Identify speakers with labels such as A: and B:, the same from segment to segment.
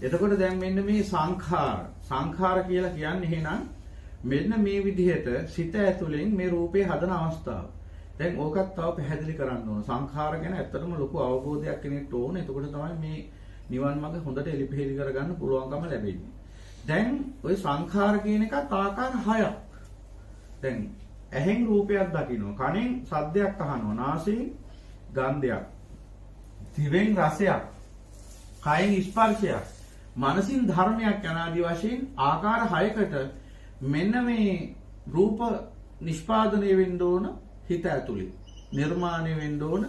A: එතකොට දැන් මෙන්න මේ සංඛාර කියලා කියන්නේ එහෙනම් මෙන්න මේ විදිහට සිත ඇතුලෙන් මේ රූපේ හදන අවස්ථාව. දැන් ඕකත් තව පැහැදිලි කරන්න ඕන. සංඛාර ගැන ඇත්තටම ලොකු අවබෝධයක් කෙනෙක්ට ඕන. එතකොට තමයි මේ නිවන් මඟ හොඳට එලිපෙහෙලි කරගන්න පුළුවන්කම ලැබෙන්නේ. දැන් ওই සංඛාර කියන එකත් ආකාර 6ක්. දැන් ඇහෙන් රූපයක් දකින්න, කනෙන් ශබ්දයක් අහනවා, නාසයෙන් ගන්ධයක්, දිවෙන් රසයක්, කයෙන් ස්පර්ශයක්, මනසින් ධර්මයක් යනාදී වශයෙන් ආකාර 6කට මෙන්න මේ රූප නිෂ්පාදනය වෙන්න ඕන හිත ඇතුලේ. නිර්මාණය වෙන්න ඕන.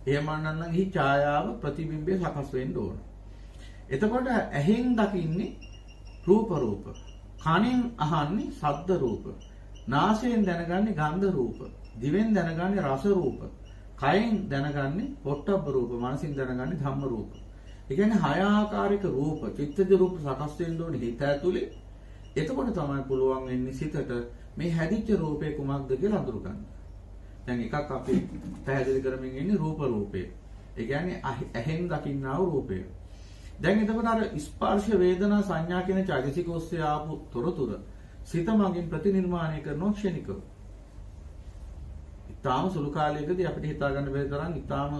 A: එහෙම නැත්නම් හි ඡායාව ප්‍රතිබිම්බය සකස් වෙන්න ඕන. එතකොට ඇහෙන් දකින්නේ රූප. කනෙන් අහන්නේ ශබ්ද රූප. නාසයෙන් දැනගන්නේ ගන්ධ රූප. දිවෙන් දැනගන්නේ රස රූප. කයෙන් දැනගන්නේ පොට්ටබ්බ රූප. මනසින් දැනගන්නේ ධම්ම රූප. ඒ කියන්නේ 6 ආකාරයක රූප, චිත්තජ රූප සකස් වෙන්න ඕනේ හිත ඇතුලේ. එතකොට තමයි පුළුවන් වෙන්නේ සිතට මේ හැදිච්ච රූපේ කුමක්ද කියලා අඳුර ගන්න. දැන් එකක් අපි පැහැදිලි කරමින් ඉන්නේ රූපය. ඒ කියන්නේ ඇහෙන් දකින්නා වූ රූපය. දැන් එතකොට අර ස්පර්ශ වේදනා සංඥා කියන චෛතසික ඔස්සේ ආපු තොරතුරු සිත මගින් ප්‍රතිනිර්මාණය කරන ක්ෂණිකව. ඊටාම සුළු කාලයකදී අපිට හිතා ගන්න බැරි තරම් ඊටාම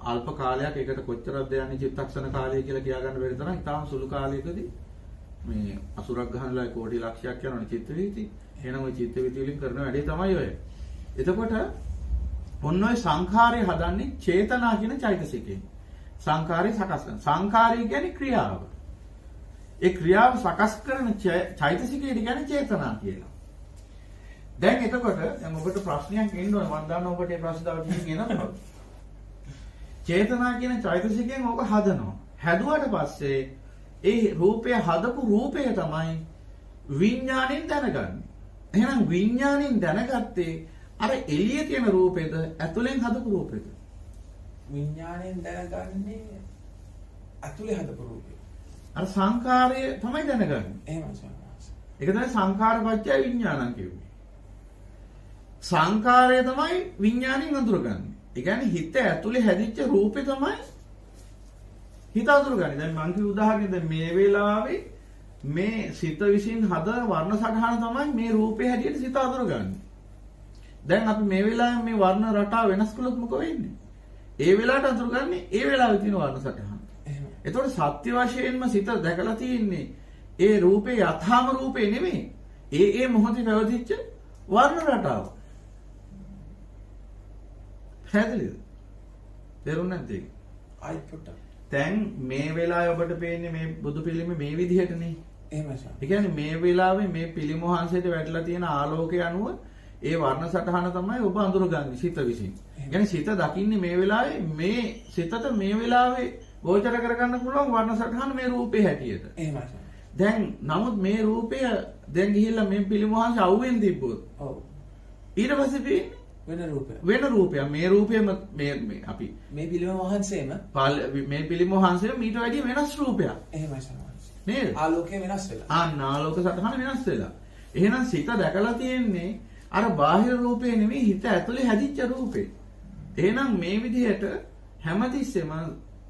A: අල්ප කාලයක් ඒකට කොච්චරද යන්නේ චිත්තක්ෂණ කාලය කියලා කියා ගන්න බැරි තරම් ඊටාම සුළු කාලයකදී මේ අසුරක් ගහනලා කෝටි ලක්ෂයක් යනවනේ චිත්ත වීති. එහෙනම් ওই චිත්ත වීති වලින් කරන වැඩේ තමයි ඔය. එතකොට ඔන්න ඔය සංඛාරය හදන්නේ චේතනා කියන චෛතසිකයෙන්. සංඛාරය සකස් කරන. සංඛාරය කියන්නේ ක්‍රියාව. ඒ ක්‍රියාව සකස් කරන චෛතසිකයට කියන්නේ චේතනා කියලා. දැන් එතකොට දැන් ඔබට ප්‍රශ්නයක් එන්න ඕනේ. මම දන්නවා ඔබට මේ ප්‍රශ්න තව ටිකකින් එනවා. චේතනා කියන චෛතසිකයෙන් ඔබ හදනවා. හැදුවට පස්සේ ඒ රූපය හදපු රූපය තමයි විඥාණයෙන් දැනගන්නේ. එහෙනම් විඥාණයෙන් දැනගත්තේ අර එළියේ තියෙන රූපෙද ඇතුලෙන් හදපු රූපෙද?
B: විඥාණයෙන් දැනගන්නේ ඇතුලේ හදපු රූපය.
A: අර සංඛාරය තමයි දැනගන්නේ.
B: එහෙමයි සම්මාස.
A: ඒක තමයි සංඛාරපච්චය විඥානං කියන්නේ. සංඛාරය තමයි විඥාණයෙන් අඳුරගන්නේ. ඒ කියන්නේ හිත ඇතුලේ හැදිච්ච රූපේ තමයි හිත අඳුරගන්නේ. දැන් මම කිව්ව උදාහරණයක් දැන් මේ වෙලාවේ මේ සිත විසින් හද වර්ණ සටහන තමයි මේ රූපේ හැටියට සිත අඳුරගන්නේ. දැන් අපි මේ වෙලාවේ මේ වර්ණ රටාව වෙනස් කළොත් මොකද වෙන්නේ? ඒ වෙලාවට අඳුරගන්නේ ඒ වෙලාවේ තියෙන වර්ණ සටහන. එතකොට සත්‍ය වශයෙන්ම සිත දැකලා තියෙන්නේ ඒ රූපේ යථාම රූපේ නෙමෙයි. ඒ මොහොතේ පැවතිච්ච වර්ණ රටාව. හැදෙලිද? තේරුණා නැද්ද?
B: ආයි පොට්ට.
A: දැන් මේ වෙලාවේ ඔබට පේන්නේ මේ බුදු පිළිම මේ විදිහටනේ.
B: එහෙමයි සර්.
A: ඒ කියන්නේ මේ වෙලාවේ මේ පිළිම වහන්සේට වැටලා තියෙන ආලෝකය අනුව ඒ වර්ණ සටහන තමයි ඔබ අඳුරගන්නේ සිත විසින්. ඒ කියන්නේ සිත දකින්නේ මේ වෙලාවේ මේ සිතට මේ වෙලාවේ ගෝචර කරගන්න පුළුවන් වර්ණ සටහන මේ රූපේ හැටියට.
B: එහෙමයි සර්.
A: දැන් නමුත් මේ රූපය දැන් ගිහිල්ලා මේ පිළිම වහන්සේ අවුෙන් තිබ්බොත්.
B: ඔව්.
A: ඊට පස්සේ පේන්නේ
B: වෙන රූපයක්.
A: වෙන රූපයක්. මේ රූපෙම මේ අපි
B: මේ පිළිම වහන්සේම
A: මේ පිළිම වහන්සේට මීට වැඩිය වෙනස් රූපයක්.
B: එහෙමයි සර්.
A: නේද?
B: ආලෝකය වෙනස් වෙලා.
A: ආලෝක සටහන වෙනස් වෙලා. එහෙනම් සිත දැකලා තියෙන්නේ අර බාහිර රූපේ නෙමෙයි හිත ඇතුලේ හැදිච්ච රූපේ. එහෙනම් මේ විදිහට හැමතිස්සෙම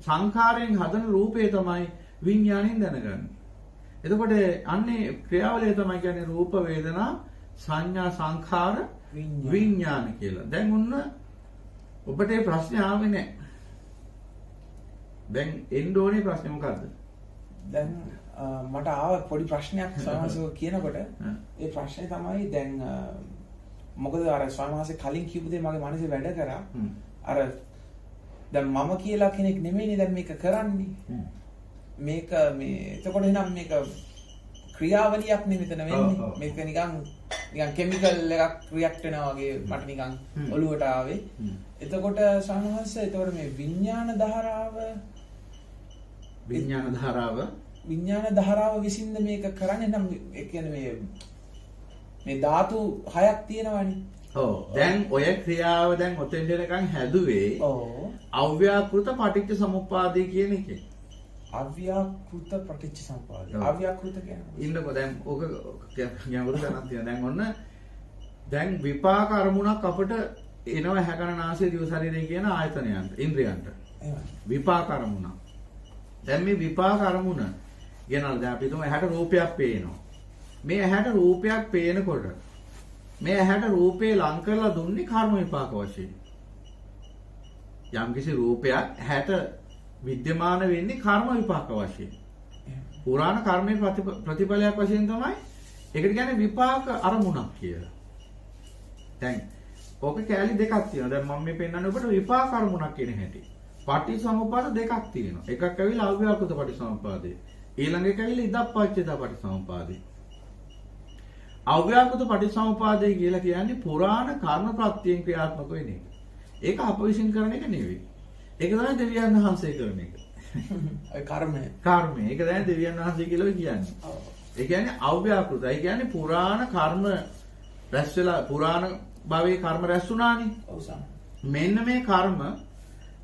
A: සංඛාරයෙන් හදන රූපේ තමයි විඥාණයෙන් දැනගන්නේ. එතකොට අන්නේ ක්‍රියාවලිය තමයි කියන්නේ රූප වේදනා සංඥා සංඛාර විඥාන කියලා. දැන් ඔන්න ඔබට මේ ප්‍රශ්නේ ආවේ නැහැ. දැන් එන්න ඕනේ ප්‍රශ්නේ මොකද්ද?
B: දැන් මට ආව පොඩි ප්‍රශ්නයක් සමහරව කියනකොට ඒ ප්‍රශ්නේ තමයි දැන් මොකද අර ස්වාමීන් කලින් කියපු දේ මගේ මනසේ වැඩ කරා. අර දැන් මම කියලා කෙනෙක් නෙමෙයිනේ දැන් මේක කරන්නේ. මේක මේ එතකොට එනම් මේක ක්‍රියාවලියක් නෙමෙයි මෙතන වෙන්නේ. මේක නිකන් කිමිකල් එකක් රියැක්ට් වෙනවා වගේ මට නිකන් ඔළුවට ආවේ. එතකොට සමහරවිට එතකොට මේ විඥාන ධාරාව විසින්ද මේක කරන්නේ නම් ඒ කියන්නේ මේ ධාතු හයක් තියෙනවානේ.
A: ඔව්. දැන් ඔය ක්‍රියාව දැන් ඔතෙන් දෙනකන් හැදුවේ අව්‍යාකෘත පටිච්ච සමුප්පාදේ කියන එකේ.
B: අව්‍යාකෘත පටිච්ච සමුප්පාදේ. අව්‍යාකෘත කියන්නේ.
A: ඉන්නකො දැන් ඕක ගැඹුරු දැනක් තියෙනවා. දැන් ඔන්න දැන් විපාක අරමුණක් අපිට එනවා හැකන නාසය දිව ශරීරය කියන ආයතනයන්ට ඉන්ද්‍රියන්ට. විපාක අරමුණක්. දැන් මේ විපාක අරමුණ ගෙනල්ලා දැන් අපි හිතමු ඇහැට රූපයක් පේනවා. මේ ඇහැට රූපයක් පේනකොට මේ ඇහැට රූපේ ලං කරලා දුන්නේ කර්ම විපාක වශයෙන්. යම්කිසි රූපයක් ඇහැට විද්‍යමාන වෙන්නේ කර්ම විපාක වශයෙන්. පුරාණ කර්මයේ ප්‍රතිඵලයක් වශයෙන් තමයි ඒකට කියන්නේ විපාක අරමුණක් කියලා. දැන් ඕක කැලි දෙකක් තියෙනවා. දැන් මම මේ පෙන්නන්නේ ඔබට විපාක අරමුණක් කියන හැටි. පටිසමුප්පාද දෙකක් තියෙනවා. එකක් ඇවිල්ලා අව්‍යාකෘත පටිසමුප්පාදේ. ඊළඟ එක ඇවිල්ලා ඉදප්පච්චේත පටිසමුප්පාදේ. අව්‍යාකෘත පටිසමුප්පාදේ කියලා කියන්නේ පුරාණ කර්ම ප්‍රත්‍යයෙන් ක්‍රියාත්මක වෙන එක. ඒක අප විසින් කරන එක නෙවෙයි. ඒක තමයි දෙවියන් වහන්සේ කරන එක.
B: ඒ කර්මය.
A: කර්මය. ඒක තමයි දෙවියන් වහන්සේ කියලා කියන්නේ. ඒ කියන්නේ අව්‍යාකෘත. ඒ කියන්නේ පුරාණ කර්ම රැස් වෙලා පුරාණ භවයේ කර්ම රැස් වුණානේ.
B: ඔව් සම්.
A: මෙන්න මේ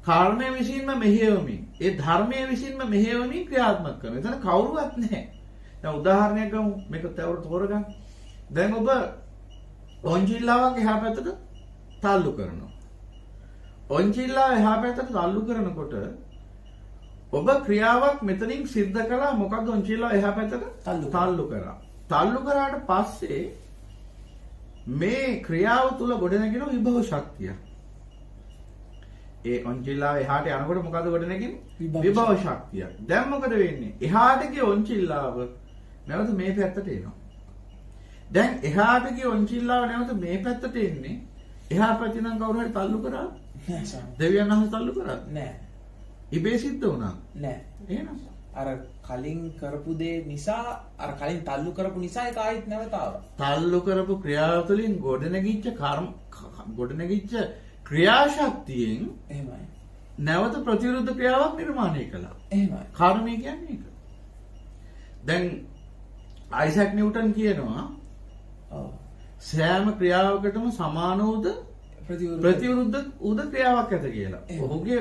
A: කර්මය විසින්ම මෙහෙයවමින් ඒ ධර්මයේ විසින්ම මෙහෙයවමින් ක්‍රියාත්මක කරනවා. එතන කවුරුවත් නැහැ. දැන් උදාහරණයක් ගමු. මේක තෝරගන්න. දැන් ඔබ ඔන්චිල්ලාවක් එහා පැත්තට තල්ලු කරනවා. ඔන්චිල්ලාව එහා පැත්තට තල්ලු කරනකොට ඔබ ක්‍රියාවක් මෙතනින් සිද්ධ කළා. මොකද ඔන්චිල්ලාව එහා පැත්තට තල්ලු කරා. තල්ලු කරාට පස්සේ මේ ක්‍රියාව තුල ගොඩනැගෙන විභව ශක්තිය. ඒ ඔන්චිල්ලාව එහාට යනකොට මොකද ගොඩනැගෙන්නේ? විභව ශක්තිය. දැන් මොකද වෙන්නේ? එහාට ගිය ඔන්චිල්ලාව නැවත මේ පැත්තට එනවා. දැන් එහාට ගිය ඔන්චිල්ලාව නැවත මේ පැත්තට එන්නේ. එහා පැත්තේ නම් කවුරු හරි තල්ලු කරා?
B: නෑ සම්.
A: දෙවියන් වහන්සේ තල්ලු කරා?
B: නෑ.
A: ඉබේ සිද්ධ වුණා?
B: නෑ.
A: එහෙනම්
B: අර කලින් කරපු දේ නිසා අර කලින් තල්ලු කරපු නිසා ඒක ආයෙත් නැවත ආවා.
A: තල්ලු කරපු ක්‍රියාව තුළින් ගොඩනැගිච්ච ක්‍රියාශක්තියෙන්
B: එහෙමයි.
A: නැවත ප්‍රතිවිරුද්ධ ක්‍රියාවක් නිර්මාණය කළා.
B: එහෙමයි.
A: කර්මය කියන්නේ ඒක. දැන් අයිසැක් නිව්ටන් කියනවා
B: ඔව්.
A: සෑම ක්‍රියාවකටම සමාන උද ප්‍රතිවිරුද්ධ උද ක්‍රියාවක් ඇත කියලා.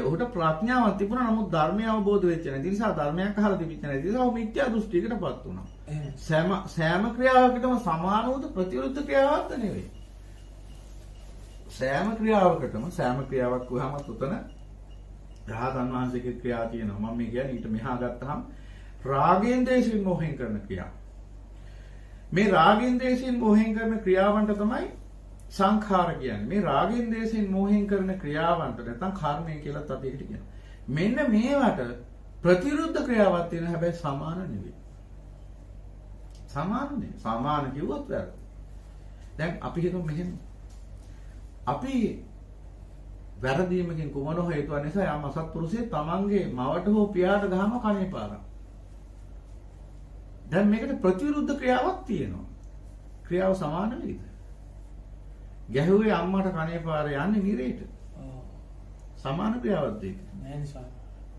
A: ඔහුට ප්‍රඥාවක් තිබුණා. නමුත් ධර්මය අවබෝධ වෙච්ච නැති නිසා ධර්මයක් අහලා තිබිච්ච නැති නිසා ඔහු මිත්‍යා දෘෂ්ටියකටපත් වුණා. සෑම ක්‍රියාවකටම සමාන උද ප්‍රතිවිරුද්ධ ක්‍රියාවක් නෙවෙයි. සෑම ක්‍රියාවක් වහම උතන රහතන් වහන්සේගේ ක්‍රියා තියෙනවා. මම මේ කියන්නේ ඊට මෙහා ගත්තහම රාගයෙන් දේශයෙන් මොහෙන් කරන ක්‍රියා. මේ රාගයෙන් දේශයෙන් මොහෙන් කරන ක්‍රියාවන්ට තමයි සංඛාර කියන්නේ. මේ රාගයෙන් දේශයෙන් මොහෙන් කරන ක්‍රියාවන්ට නැත්නම් කර්මය කියලාත් අපි ඒකට කියනවා. මෙන්න මේවට ප්‍රතිවිරුද්ධ ක්‍රියාවක් තියෙන හැබැයි සමාන නෙවෙයි. සමාන කිව්වොත් වැරදි. දැන් අපි හිතමු මෙහෙම අපි වැරදීමකින් කුමන හේතුවක් නිසා යම් අසත්පුරුෂයෙක් තමන්ගේ මවට හෝ පියාට ගහනවා කනේ පාරක්. දැන් මේකට ප්‍රතිවිරුද්ධ ක්‍රියාවක් තියෙනවා. ක්‍රියාව සමාන වෙයිද? ගැහුවේ අම්මට කනේ පාර යන්නේ නිරේට. සමාන ක්‍රියාවක්ද ඒක?
B: නෑ නිසා.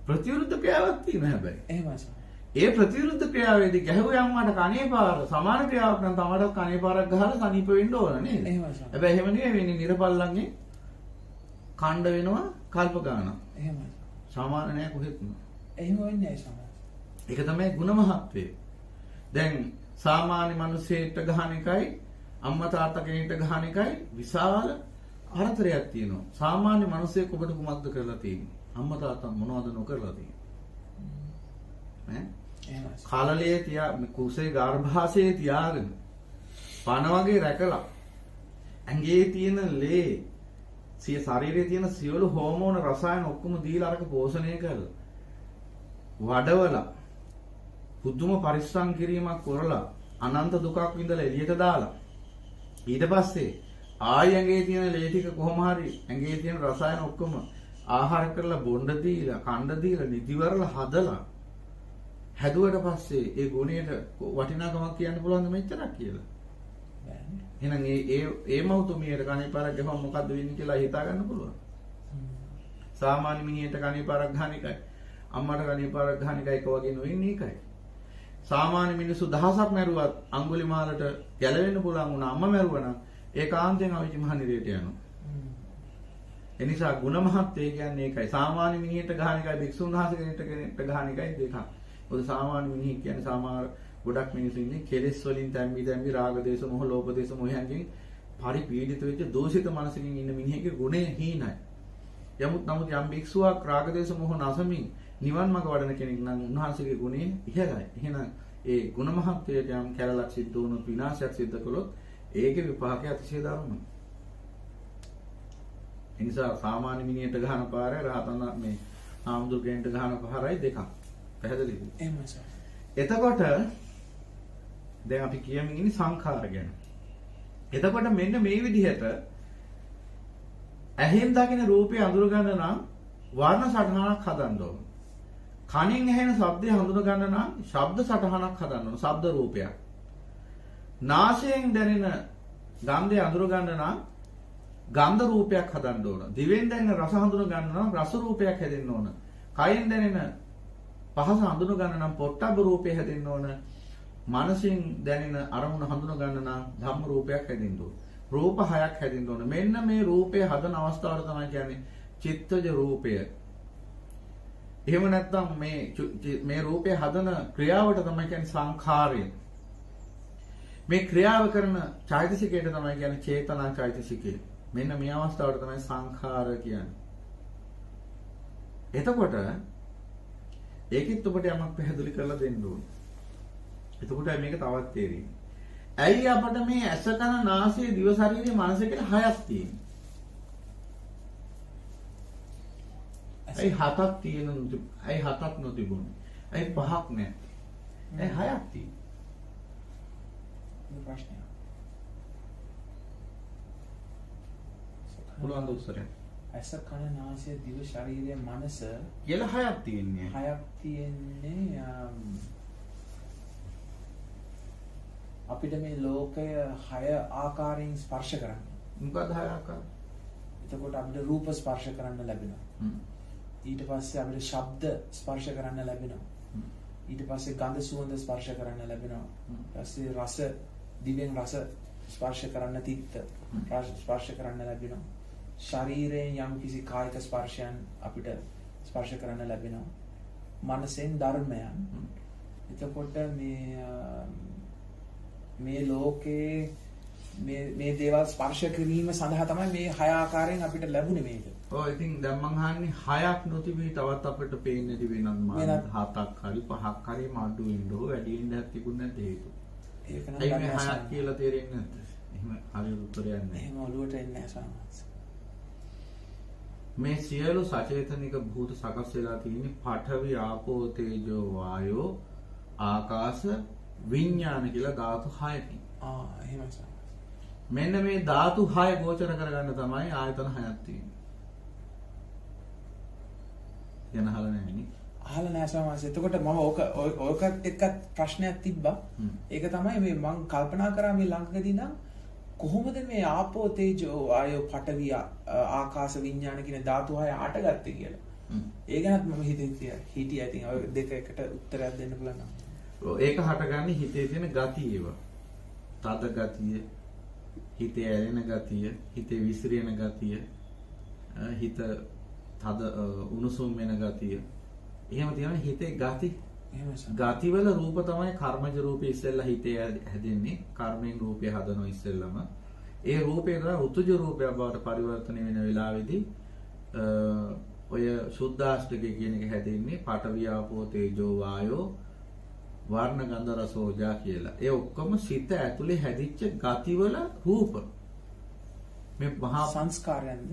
A: ප්‍රතිවිරුද්ධ ක්‍රියාවක් තියෙනවා හැබැයි.
B: එහෙමයි සම්.
A: ඒ ප්‍රතිවිරුද්ධ ක්‍රියාවේදී ගැහුවේ අම්මට කනේ පාර සමාන ක්‍රියාවක් නම් තමටත් කනේ පාරක් ගහලා සනීප වෙන්න ඕන නේද?
B: එහෙමයි සම්.
A: හැබැයි එහෙම නෙවෙයි වෙන්නේ නිරපල්ලන්ගේ කණ්ඩ වෙනවා කල්ප ගානක්.
B: එහෙමයි.
A: සමාන නෑ කොහෙත්ම.
B: එහෙම වෙන්නේ නැහැ සම්.
A: ඒක තමයි ಗುಣ මහත්වය. දැන් සාමාන්‍ය මිනිස්සෙට ගහන එකයි අම්මා තාත්තා කෙනෙක්ට ගහන එකයි විශාල අතරයක් තියෙනවා. සාමාන්‍ය මිනිස්සෙක් ඔබට කුමක්ද කරලා තියෙන්නේ? අම්මා තාත්තා මොනවද නොකරලා තියෙන්නේ? කාලලයේ තියා කුසේ ගර්භාෂයේ තියාගෙන පණ වගේ රැකලා ඇඟේ තියෙන ලේ සිය ශරීරයේ තියෙන සියලු හෝමෝන රසායන ඔක්කොම දීලා අරක පෝෂණය කරලා වඩවලා පුදුම පරිස්සම් කිරීමක් කරලා අනන්ත දුකක් විඳලා එළියට දාලා ඊට පස්සේ ආය ඇඟේ තියෙන ලේ ටික කොහොම හරි ඇඟේ තියෙන රසායන ඔක්කොම ආහාර කරලා බොණ්ඩ දීලා කණ්ඩ දීලා නිදිවරලා හදලා හැදුවට පස්සේ ඒ ගුණයට වටිනාකමක් කියන්න පුළුවන්ද මෙච්චරක් කියලා? එහෙනම් ඒ මෞතුමියට කණේ පාරක් ගහම මොකද්ද වෙන්නේ කියලා හිතා ගන්න පුළුවන්. සාමාන්‍ය මිනිහෙට කණේ පාරක් ගහන එකයි අම්මට කණේ පාරක් ගහන එකයි එක වගේ නොවෙන්නේ ඒකයි. සාමාන්‍ය මිනිස්සු දහසක් මැරුවත් අඟුලිමාලට ගැලවෙන්න පුළුවන් වුණා අම්මා මැරුවා නම් ඒකාන්තයෙන් අවීචි මහ නිරේට යනවා. ඒ නිසා ಗುಣ මහත්ය කියන්නේ ඒකයි. සාමාන්‍ය මිනිහෙට ගහන එකයි භික්ෂුන් වහන්සේ කෙනෙක්ට ගහන එකයි දෙකක්. මොකද සාමාන්‍ය මිනිහෙක් කියන්නේ සමහර ගොඩක් මිනිස්සු ඉන්නේ කෙලෙස් වලින් තැම්බි රාග දේශ මොහ ලෝභ දේශ මොහයන්ගෙන් පරිපීඩිත වෙච්ච දෝෂිත මනසකින් ඉන්න මිනිහෙක්ගේ ගුණය හීනයි. නමුත් යම් භික්ෂුවක් රාග දේශ මොහ නැසමින් නිවන් මාර්ග වඩන කෙනෙක් නම් උන්වහන්සේගේ ගුණය ඉහළයි. එහෙනම් ඒ ගුණ මහත්වයට යම් කැලලක් සිද්ධ වුණොත් විනාශයක් සිද්ධ කළොත් ඒකේ විපාකය අතිශය දරුණුයි. ඒ නිසා සාමාන්‍ය මිනිහට ගහන පාරයි රහතන් මේ ආම්දුර්ගෙන්ට ගහන පාරයි දෙකක්. පැහැදිලිද?
B: එහෙමයි සර්.
A: එතකොට දැන් අපි කියමින් ඉන්නේ සංඛාර ගැන. එතකොට මෙන්න මේ විදිහට ඇහෙන් දකින රූපය අඳුර ගන්න නම් වර්ණ සටහනක් හදන්න ඕන. කනින් ඇහෙන ශබ්දය හඳුන ගන්න නම් ශබ්ද සටහනක් හදන්න ඕන. ශබ්ද රූපයක්. නාසයෙන් දැනෙන ගන්ධය අඳුර ගන්න නම් ගන්ධ රූපයක් හදන්න ඕන. දිවෙන් දැනෙන රස හඳුන ගන්න නම් රස රූපයක් හැදෙන්න ඕන. කයෙන් දැනෙන පහස හඳුන ගන්න නම් පොට්ටබ්බ රූපය හැදෙන්න ඕන. මනසින් දැනෙන අරමුණ හඳුන ගන්න නම් ධම්ම රූපයක් හැදෙන්න ඕන. රූප හයක් හැදෙන්න ඕන. මෙන්න මේ රූපය හදන අවස්ථාවට තමයි කියන්නේ චිත්තජ රූපය. එහෙම නැත්නම් මේ රූපය හදන ක්‍රියාවට තමයි කියන්නේ සංඛාරය. මේ ක්‍රියාව කරන චෛතසිකයට තමයි කියන්නේ චේතනා චෛතසිකය. මෙන්න මේ අවස්ථාවට තමයි සංඛාර කියන්නේ. එතකොට ඒකෙත් ඔබට යමක් පැහැදිලි කරලා දෙන්න ඕනේ. එතකොට මේක තවත් තේරෙන්නේ. ඇයි අපිට මේ ඇස කන නාසය දිව ශරීරය මනස කියලා හයක් තියෙන්නේ? ඇයි හතක් තියෙන ඇයි හතක් නොතිබුණේ? ඇයි පහක් නැත්තේ? ඇයි හයක් තියෙන්නේ?
B: ප්‍රශ්නය.
A: පුළුවන් ද උත්තරය?
B: ඇස කන නාසය දිව ශරීරය මනස
A: කියලා හයක් තියෙන්නේ.
B: හයක් තියෙන්නේ අපිට මේ ලෝකය 6 ආකාරයෙන් ස්පර්ශ කරන්න.
A: මොකද 6 ආකාර?
B: එතකොට අපිට රූප ස්පර්ශ කරන්න ලැබෙනවා. ඊට පස්සේ අපිට ශබ්ද ස්පර්ශ කරන්න ලැබෙනවා. ඊට පස්සේ ගන්ධ සුවඳ ස්පර්ශ කරන්න ලැබෙනවා. ඊට පස්සේ රස දිවෙන් රස ස්පර්ශ කරන්න තිත්ත ස්පර්ශ කරන්න ලැබෙනවා. ශරීරයෙන් යම් කිසි කායික ස්පර්ශයන් අපිට ස්පර්ශ කරන්න ලැබෙනවා. මනසෙන් ධර්මයන්. එතකොට මේ ලෝකේ මේ දේවල් ස්පර්ශ කිරීම සඳහා තමයි මේ 6 ආකාරයෙන් අපිට ලැබුණේ මේක.
A: ඔව් ඉතින් දැන් මං අහන්නේ 6ක් නොතිබී තවත් අපිට පේන්නේ නැති වෙනත් මාන 7ක් හරි 5ක් හරි මාඩු වෙන්න ඕ වැඩි වෙන්න තිබුණ නැති හේතු.
B: ඒක නම්
A: ඒ 6ක් කියලා තේරෙන්නේ නැද්ද? එහෙම හරියට උත්තරයක් නැහැ.
B: එහෙම ඔළුවට එන්නේ නැහැ සමහරවිට.
A: මේ සියලු සචේතනික භූත සකස් වෙලා තියෙන්නේ පඨවි ආපෝ තේජෝ වායෝ ආකාශ විඥාන කියලා ධාතු 6කින්.
B: එහෙමයි සර්.
A: මෙන්න මේ ධාතු 6 ගෝචර කරගන්න තමයි ආයතන 6ක් තියෙන්නේ. යන අහලා නැහැ නේ.
B: අහලා නැහැ සමහරවිට. එතකොට මම ඕකත් එක්ක ප්‍රශ්නයක් තිබ්බා. ඒක තමයි මේ මම කල්පනා කරා මේ ලංකකදී නම් කොහොමද මේ ආපෝ තේජෝ වායෝ පඨවි ආකාශ විඥාන කියන ධාතු 6 අටගත්තේ කියලා. ඒ ගැනත් මම හිතියා. ඉතින් ඔය දෙක එකට උත්තරයක් දෙන්න පුළුවන් නම්.
A: ඒක හටගන්නේ හිතේ තියෙන ගතිය ඒවා. තද ගතිය, හිතේ ඇලෙන ගතිය, හිතේ විසිරෙන ගතිය, හිත තද උණුසුම් වෙන ගතිය. එහෙම තියෙන හිතේ ගති. ගතිවල රූප තමයි කර්මජ රූපේ ඉස්සෙල්ලා හිතේ හැදෙන්නේ. කර්මයෙන් රූපය හදනවා ඉස්සෙල්ලම. ඒ රූපේ තමයි උතුජ රූපයක් බවට පරිවර්තනය වෙන වෙලාවේදී ඔය සුද්ධාෂ්ටකය කියන එක හැදෙන්නේ පඨවි ආපෝ තේජෝ වායෝ වර්ණ ගන්ධ රස ඕජා කියලා. ඒ ඔක්කොම සිත ඇතුලේ හැදිච්ච ගතිවල රූප. මේ මහා
B: සංස්කාරයන්ද?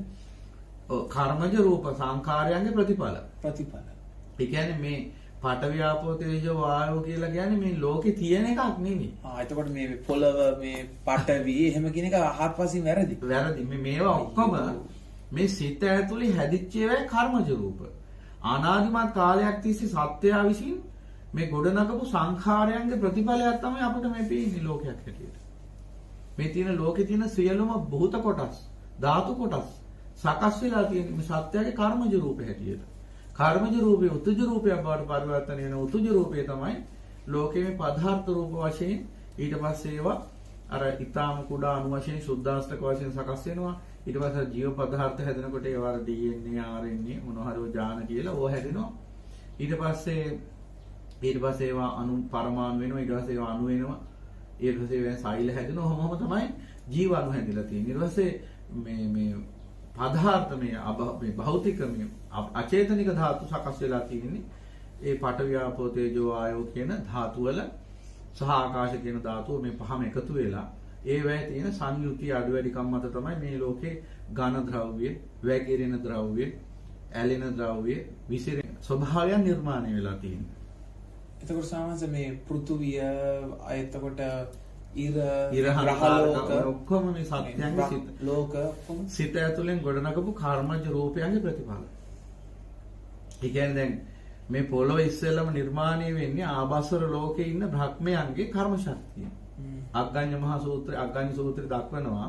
A: කර්මජ රූප සංඛාරයන්ගේ ප්‍රතිඵල. ඒ කියන්නේ මේ පඨවි ආපෝ තේජෝ වායෝ කියලා කියන්නේ මේ ලෝකේ තියෙන එකක් නෙමෙයි.
B: එතකොට මේ පොළව මේ පඨවි එහෙම කියන එක ආත්පසින් වැරදි.
A: වැරදි. මේවා ඔක්කොම මේ සිත ඇතුලේ හැදිච්ච ඒවායි කර්මජ රූප. අනාදිමත් කාලයක් තිස්සේ සත්‍යය විසින් මේ ගොඩනගපු සංඛාරයන්ගේ ප්‍රතිඵලයක් තමයි අපිට මේ පේන්නේ ලෝකයක් හැටියට. මේ තියෙන ලෝකේ තියෙන සියලුම භූත කොටස්, ධාතු කොටස් සකස් වෙලා තියෙන මේ සත්‍යයේ කර්මජ රූපේ හැටියට. කර්මජ රූපේ උතුජ රූපයක් බවට පරිවර්තනය වෙන උතුජ රූපේ තමයි ලෝකයේ මේ පදාර්ථ රූප වශයෙන් ඊට පස්සේ ඒවා අර ඊතාම කුඩා අණු වශයෙන් සුද්ධාෂ්ටක වශයෙන් සකස් වෙනවා. ඊට පස්සේ ජීව පදාර්ථ හැදෙනකොට ඒවා DNA, RNA මොනවා හරි ජාන කියලා ඕවා හැදෙනවා. ඊට පස්සේ ඒවා අණු පරමාණු වෙනවා. ඊට පස්සේ ඒවා අණු වෙනවා. ඊට පස්සේ ඒවා සෛල හැදෙනවා. ඔහොමම තමයි ජීව අණු හැදිලා තියෙන්නේ. ඊට පස්සේ මේ පදාර්ථ මේ භෞතික මේ අචේතනික ධාතු සකස් වෙලා තියෙන්නේ ඒ පඨවි ආපෝ තේජෝ ආයෝ කියන ධාතු වල සහ ආකාශ කියන ධාතුව මේ පහම එකතු වෙලා ඒ වෙයි තියෙන සංයුති අඩු වැඩිකම් මත තමයි මේ ලෝකේ ඝන ද්‍රව්‍ය, වැగిරෙන ද්‍රව්‍ය, ඇලෙන ද්‍රව්‍ය, විසිරෙන ස්වභාවයන් නිර්මාණය වෙලා තියෙන්නේ.
B: එතකොට සාමාන්‍ය මේ පෘථුවිය එතකොට
A: ඔක්කොම මේ සත්‍යයන්ගේ සිත
B: ලෝක ඔක්කොම
A: සිත ඇතුලෙන් ගොඩනගපු කර්මජ රූපයන්ගේ ප්‍රතිඵල. ඒ කියන්නේ දැන් මේ පොළොව ඉස්සෙල්ලම නිර්මාණය වෙන්නේ ආභාසර ලෝකේ ඉන්න බ්‍රහ්මයන්ගේ කර්ම ශක්තිය. අග්ගඤ්ඤ මහා සූත්‍රය අග්ගඤ්ඤ සූත්‍රය දක්වනවා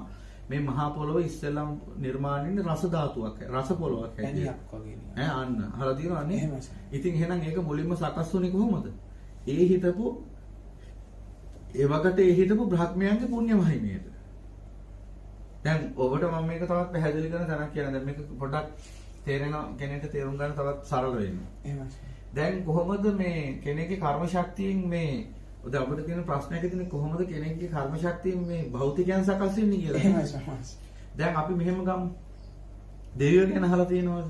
A: මේ මහා පොළොව ඉස්සෙල්ලම නිර්මාණය වෙන්නේ රස ධාතුවක් රස පොළොවක්
B: වගේ
A: අන්න අහලා තියෙනවනේ. ඉතින් එහෙනම් ඒක මුලින්ම සකස් වුණේ කොහොමද? ඒ හිතපු ඒ වකට ඒ හිටපු බ්‍රහ්මයන්ගේ පුණ්‍ය මහිමයට. දැන් ඔබට මම මේක තවත් පැහැදිලි කරන තැනක් කියන්න. දැන් මේක පොඩ්ඩක් තේරෙන කෙනෙක්ට තේරුම් ගන්න තවත් සරල වෙන්නේ.
B: එහෙමයි.
A: දැන් කොහොමද මේ කෙනෙක්ගේ කර්ම ශක්තියෙන් මේ දැන් අපිට තියෙන ප්‍රශ්නයක තියෙන කොහොමද කෙනෙක්ගේ කර්ම ශක්තියෙන් මේ භෞතිකයන් සකස් වෙන්නේ කියලා.
B: එහෙමයි සමහරවිට.
A: දැන් අපි මෙහෙම ගමු. දෙවියෝ ගැන අහලා තියෙනවද?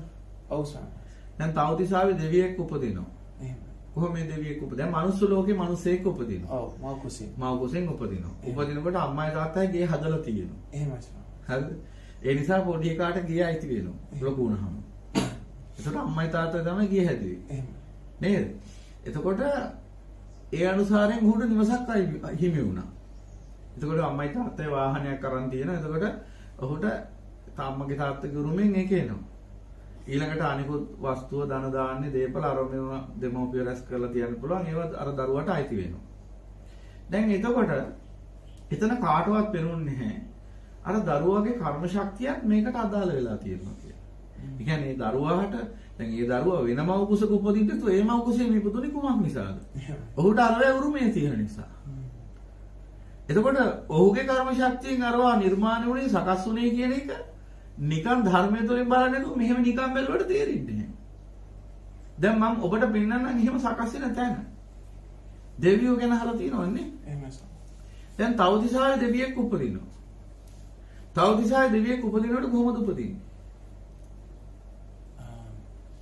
B: ඔව් සමහරවිට.
A: දැන් තවතිසාවේ දෙවියෙක් උපදිනවා.
B: එහෙමයි.
A: කොහොමද දෙවියෙක් දැන් මනුස්ස ලෝකේ මිනිසෙක් උපදිනවා.
B: ඔව් මව කුසෙන්.
A: මව කුසෙන් උපදිනවා. උපදිනකොට අම්මයි තාත්තයි ගේ හදලා තියෙනවා.
B: එහෙමයි.
A: හරිද? ඒ නිසා පොඩි එකාට ගේ අයිති වෙනවා. ලොකු වුණාම. එතකොට අම්මයි තාත්තයි තමයි ගේ හැදුවේ.
B: එහෙමයි.
A: නේද? එතකොට ඒ අනුසාරයෙන් උහුට නිවසක් හිමි වුණා. එතකොට අම්මයි තාත්තයි වාහනයක් අරන් තියෙනවා. එතකොට ඔහුට අම්මගේ තාත්තගේ උරුමෙන් ඒක එනවා. ඊළඟට අනිකුත් වස්තුව ධන දාන්නේ දීපල අරමුණ දෙමෝපිය රැස් කරලා තියන්න පුළුවන් ඒවා අර දරුවට අයිති වෙනවා. දැන් එතකොට එතන කාටවත් පෙනුන්නේ නැහැ. අර දරුවාගේ කර්ම ශක්තියක් මේකට අදාළ වෙලා තියෙනවා කියලා. ඒ කියන්නේ දරුවාට දැන් ඒ දරුවා වෙන මව් කුසක උපදින්න තු ඒ මව් කුසේ ඉපදුනේ කුමක් නිසාද? ඔහුට අරවේ උරුමේ තියෙන නිසා. එතකොට ඔහුගේ කර්ම ශක්තියෙන් අරවා නිර්මාණය වුණේ සකස් වුණේ කියන එක නිකන් ධර්මයේ තුලින් බලන්නේ මෙහෙම නිකන් බැලුවට තේරෙන්නේ නැහැ. දැන් මම ඔබට පෙන්නන්නම් එහෙම සකස් වෙන තැන. දෙවියෝ ගැන අහලා තියෙනවන්නේ?
B: එහෙමයි.
A: දැන් තවතිසාවේ දෙවියෙක් උපදිනවා. තවතිසාවේ දෙවියෙක් උපදිනකොට කොහොමද උපදින්නේ?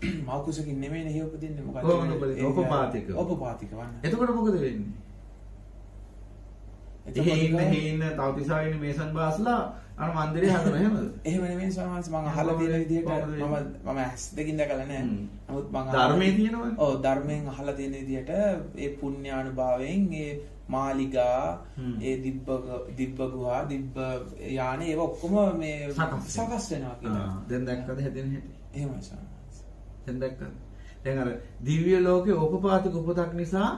B: මව කුසකින් නෙමෙයිනේ හේ උපදින්නේ මොකක්ද?
A: කොහොමද උපදින්නේ? උපපාතික.
B: උපපාතික වන්න.
A: එතකොට මොකද වෙන්නේ? එහෙ ඉන්න තවතිසාවේ ඉන්න මේසන් බාස්ලා අර මන්දිරේ හදන එහෙමද?
B: එහෙම නෙමෙයි සමහරවිට මම අහලා තියෙන විදිහට මම ඇස් දෙකින් දැකලා නැහැ. නමුත් මම
A: ධර්මයේ තියෙනවනේ.
B: ඔව් ධර්මයෙන් අහලා තියෙන විදිහට ඒ පුණ්‍යානුභාවයෙන් ඒ මාලිගා ඒ දිබ්බ ගුහා දිබ්බ යානේ ඒව ඔක්කොම මේ සකස් වෙනවා කියලා.
A: දැන් දැක්කද හැදෙන හැටි?
B: එහෙමයි සමහරවිට.
A: දැන් දැක්කද? දැන් අර දිව්‍ය ලෝකේ ඕපපාතික උපතක් නිසා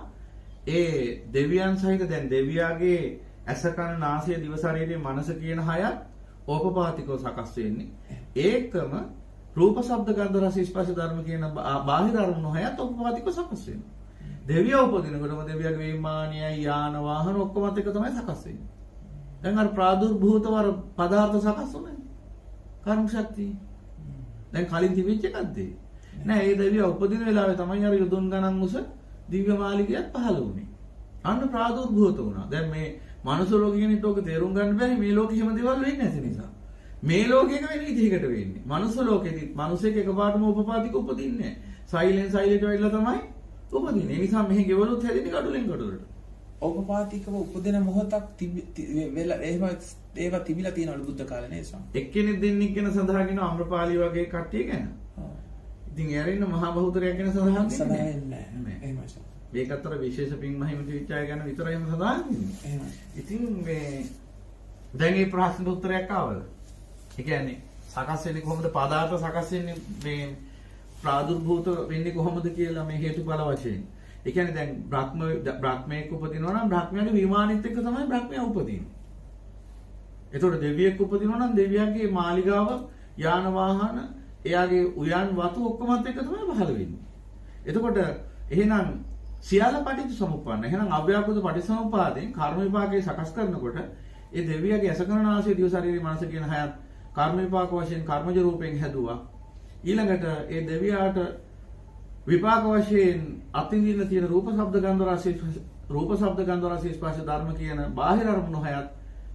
A: ඒ දෙවියන් සහිත දැන් දෙවියාගේ ඇස කන නාසය දිව ශරීරයේ මනස කියන හයත් ඕපපාතිකව සකස් වෙන්නේ. ඒකම රූප ශබ්ද ගන්ධ රස ස්පර්ශ ධර්ම කියන බාහිර අරමුණු හයත් ඕපපාතිකව සකස් වෙනවා. දෙවියෝ උපදිනකොටම දෙවියගේ විමානයයි යාන වාහන ඔක්කොමත් එක තමයි සකස් වෙන්නේ. දැන් අර ප්‍රාදුර්භූතවර පදාර්ථ සකස් වුණේ. කර්ම ශක්තිය. දැන් කලින් තිබිච්ච එකක්ද? නෑ ඒ දෙවියෝ උපදින වෙලාවේ තමයි අර යොදුන් ගණන් උස දිව්‍ය මාලිකයක් පහළ වුණේ. අන්න ප්‍රාදුර්භූත වුණා. දැන් මේ මනුස්ස ලෝකෙ කෙනෙක්ට ඕක තේරුම් ගන්න බැරි මේ ලෝකෙ හැම දේවල් වෙන්නේ නැති නිසා. මේ ලෝකෙක වෙන විදිහකට වෙන්නේ. මනුස්ස ලෝකෙදි මනුස්සයෙක් එකපාරටම උපපාතික උපදින්නේ නැහැ. සයිලෙන්ට් වෙලා තමයි උපදින්නේ. ඒ නිසා මෙහි ගෙවලුත් හැදෙන්නේ කඩුලෙන් කඩුලට.
B: ඕපපාතිකව උපදින මොහොතක් වෙලා එහෙම ඒවා තිබිලා තියෙනවලු බුද්ධ කාලේ නේද සම්?
A: එක්කෙනෙක් දෙන්නෙක් ගැන සඳහන් වෙන අම්රපාලි වගේ කට්ටිය ගැන. ඉතින් එයාරින්න මහා බහුතරයක් ගැන සඳහන්
B: වෙන්නේ නැහැ. එහෙමයි සම්.
A: මේකතර විශේෂ පින් මහිම විචාය ගැන විතරයිම සඳහන් වෙන්නේ.
B: එහෙමයි.
A: ඉතින් මේ දැන් මේ ප්‍රශ්න උත්තරයක් ආවද? ඒ කියන්නේ සකස් වෙන්නේ කොහොමද පදාර්ථ සකස් වෙන්නේ මේ ප්‍රාදුර්භූත වෙන්නේ කොහොමද කියලා මේ හේතුඵල වශයෙන්. ඒ කියන්නේ දැන් බ්‍රහ්මයෙක් උපදිනවා නම් බ්‍රහ්මයාගේ විමානිත් එක්ක තමයි බ්‍රහ්මයා උපදින්නේ. එතකොට දෙවියෙක් උපදිනවා නම් දෙවියන්ගේ මාලිගාව යාන වාහන එයාගේ උයන් වතු ඔක්කොමත් එක්ක තමයි පහළ වෙන්නේ. එතකොට එහෙනම් සියල්ල පටිච්චසමුප්පන්න. එහෙනම් අව්‍යාකෘත පටිච්චසමුපාදයෙන් කර්ම විපාකේ සකස් කරනකොට ඒ දෙවියගේ අසකරණාසය දිව ශරීරයේ මනස කියන හයත් කර්ම විපාක වශයෙන් කර්මජ රූපයෙන් හැදුවා. ඊළඟට ඒ දෙවියාට විපාක වශයෙන් අත්විඳින්න තියෙන රූප ශබ්ද ගන්ධ රස ස්පර්ශ ධර්ම කියන බාහිර අරමුණු හයත්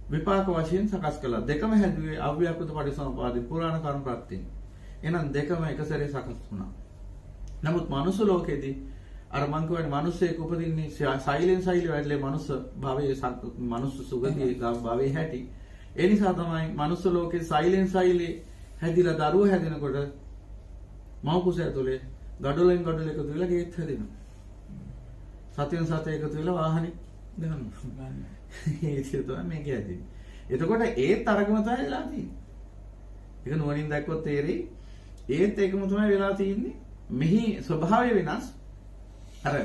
A: විපාක වශයෙන් සකස් කළා. දෙකම හැදුවේ අව්‍යාකෘත පටිසමුපාදේ පුරාණ කර්ම ප්‍රත්‍යයෙන්. එහෙනම් දෙකම එක සැරේ සකස් වුණා. නමුත් මනුස්ස ලෝකෙදී අර මං කියවනේ මිනිස්සෙක් උපදින්නේ සයිලෙන් සයිල වැඩිලේ මනුස්ස භවයේ මනුස්ස සුගතියේ භවයේ හැටි. ඒ නිසා තමයි මනුස්ස ලෝකේ සයිලෙන් සයිලේ හැදිලා දරුවෝ හැදෙනකොට මව කුස ඇතුලේ ගඩොලෙන් ගඩොල එකතු වෙලා ගේත් හැදෙනවා. සතියෙන් සතේ එකතු වෙලා වාහනේ දානවා. ඒ විදිහට තමයි මේක හැදෙන්නේ. එතකොට ඒත් අරගම තමයි වෙලා තියෙන්නේ. ඒක නුවණින් දැක්කොත් තේරෙයි. ඒත් ඒකම තමයි වෙලා තියෙන්නේ. මෙහි ස්වභාවය වෙනස්. අර